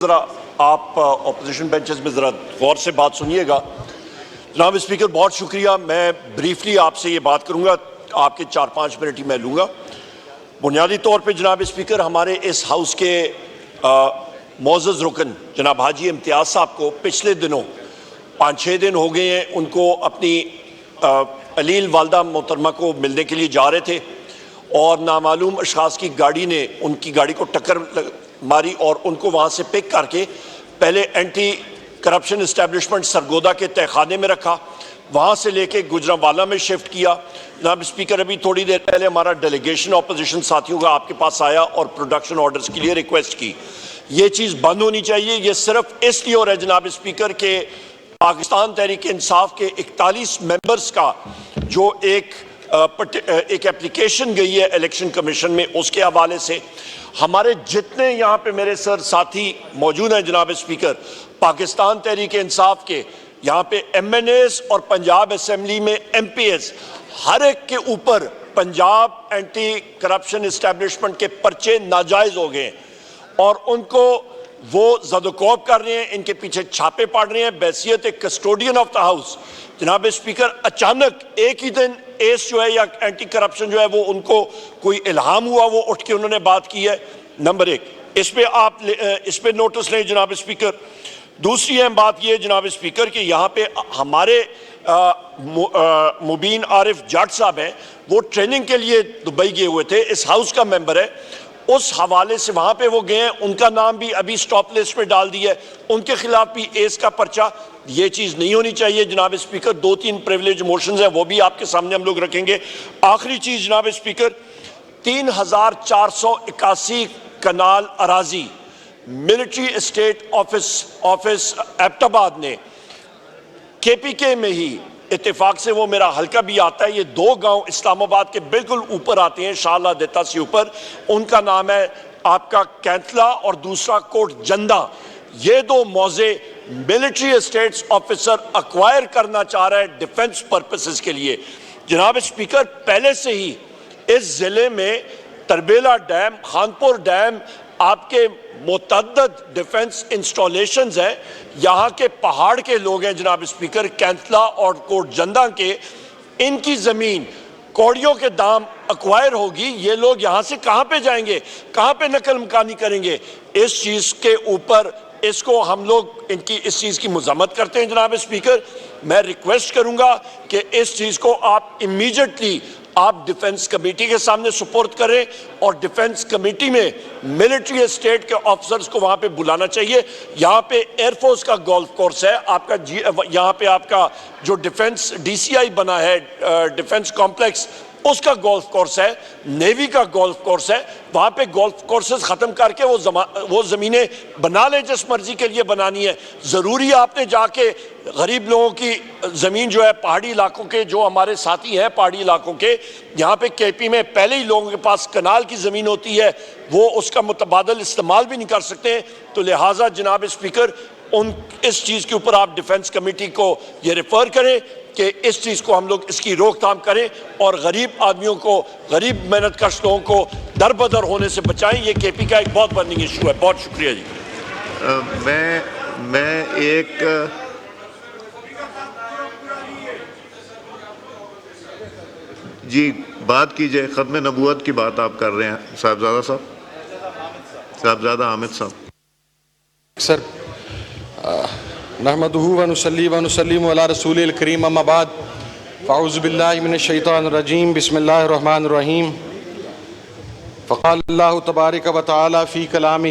ज़रा आप opposition benches में ज़रा गौर से बात सुनिएगा। जनाब स्पीकर, बहुत शुक्रिया। मैं ब्रीफली आपसे ये बात करूँगा, आपके 4-5 मिनट ही मैं लूँगा। बुनियादी तौर पे जनाब स्पीकर, हमारे इस हाउस के मोअज़्ज़ज़ रुकन जनाब हाजी इम्तियाज़ साहब को पिछले दिनों 5-6 दिन हो गए हैं, उनको अपनी अलील वालदा मोहतरमा को मिलने के लिए जा रहे थे और नामालूम अशख़ास की गाड़ी ने उनकी गाड़ी को टक्कर मारी और उनको वहाँ से पिक करके पहले एंटी करप्शन इस्टेब्लिशमेंट सरगोदा के तहखाने में रखा, वहाँ से लेके गुजरांवाला में शिफ्ट किया। जनाब स्पीकर, अभी थोड़ी देर पहले हमारा डेलीगेशन अपोजिशन साथियों का आपके पास आया और प्रोडक्शन ऑर्डर्स के लिए रिक्वेस्ट की। ये चीज़ बंद होनी चाहिए। ये सिर्फ इसलिए हो रहा है जनाब स्पीकर के पाकिस्तान तहरीक इंसाफ के 41 मेंबर्स का जो एक एप्लीकेशन गई है इलेक्शन कमीशन में, उसके हवाले से हमारे जितने यहाँ पे मेरे सर साथी मौजूद हैं जनाब स्पीकर, पाकिस्तान तहरीक इंसाफ के यहाँ पे MNAs और पंजाब असेंबली में MPs, हर एक के ऊपर पंजाब एंटी करप्शन इस्टेब्लिशमेंट के पर्चे नाजायज़ हो गए और उनको वो ज़दोकोब कर रहे हैं, इनके पीछे छापे पड़ रहे हैं बैसियत एक कस्टोडियन ऑफ द हाउस। जनाब स्पीकर, अचानक एक ही दिन एस जो है या एंटी करप्शन जो है वो उनको कोई इल्हाम हुआ, वो उठ के उन्होंने बात की है। नंबर एक, इस पे आप इस पे नोटिस लें जनाब स्पीकर। दूसरी अहम बात ये जनाब स्पीकर कि यहाँ पे हमारे मुबीन आरिफ जाट साहब हैं, वो ट्रेनिंग के लिए दुबई गए हुए थे, इस हाउस का मेंबर है, उस हवाले से वहाँ पे वो गए हैं, उनका नाम भी अभी स्टॉप लिस्ट पे डाल दिया है, उनके खिलाफ भी एस का पर्चा। ये चीज़ नहीं होनी चाहिए जनाब स्पीकर। 2-3 प्रिविलेज मोशंस हैं, वो भी आपके सामने हम लोग रखेंगे। आखिरी चीज़ जनाब स्पीकर, 3481 कनाल अराजी मिलिट्री स्टेट ऑफिस एबटाबाद ने KPK में ही इत्तेफाक से, वो मेरा हल्का भी आता है, ये 2 गांव इस्लामाबाद के बिल्कुल ऊपर आते हैं, शाला देता से ऊपर, उनका नाम है आपका कैंतला और दूसरा कोट जंदा। ये 2 मौजे मिलिट्री स्टेट्स ऑफिसर अक्वायर करना चाह रहा है डिफेंस पर्पसेस के लिए। जनाब स्पीकर, पहले से ही इस जिले में तरबेला डैम, खानपुर डैम, आपके मुतअद्दिद डिफेंस इंस्टॉलेशंस हैं, यहाँ के पहाड़ के लोग हैं जनाब स्पीकर, कैंतला और कोट जंदा के, इनकी ज़मीन कौड़ियों के दाम अक्वायर होगी। ये लोग यहाँ से कहाँ पे जाएंगे, कहाँ पे नकल मकानी करेंगे? इस चीज़ के ऊपर इसको हम लोग इनकी इस चीज़ की मज़म्मत करते हैं जनाब स्पीकर। मैं रिक्वेस्ट करूँगा कि इस चीज़ को आप इमीडिएटली आप डिफेंस कमेटी के सामने सुपुर्द करें और डिफेंस कमेटी में मिलिट्री स्टेट के ऑफिसर्स को वहाँ पे बुलाना चाहिए। यहाँ पे एयरफोर्स का गोल्फ कोर्स है आपका, यहाँ पे आपका जो डिफेंस DCI बना है डिफेंस कॉम्प्लेक्स, उसका गोल्फ कोर्स है, नेवी का गोल्फ कोर्स है। वहाँ पे गोल्फ कोर्सेज ख़त्म करके वो ज़मीनें बना लें जिस मर्ज़ी के लिए बनानी है। ज़रूरी आपने जाके गरीब लोगों की ज़मीन जो है, पहाड़ी इलाकों के जो हमारे साथी हैं पहाड़ी इलाकों के, यहाँ पे KP में पहले ही लोगों के पास कनाल की ज़मीन होती है, वो उसका मुतबादल इस्तेमाल भी नहीं कर सकते हैं। तो लिहाजा जनाब स्पीकर, इस चीज़ के ऊपर आप डिफेंस कमेटी को ये रेफ़र करें कि इस चीज़ को हम लोग इसकी रोकथाम करें और गरीब आदमियों को, गरीब मेहनत कश लोगों को दर बदर होने से बचाएं। ये KP का एक बहुत बर्निंग इशू है। बहुत शुक्रिया जी। मैं एक जी बात कीजिए, ख़त्म नबूवत की बात आप कर रहे हैं साहबजादा हामिद साहब। सर, नहमदुहु व नुसल्ली व नुसल्लिमु अला रसूलिल करीम, अम्मा बाद, फ़अऊज़ु बिल्लाहि मिनश शैतानिर रजीम, बिस्मिल्लाहिर रहमानिर रहीम। फ़क़ाल अल्लाहु तबारक व तआला फ़ी कलामी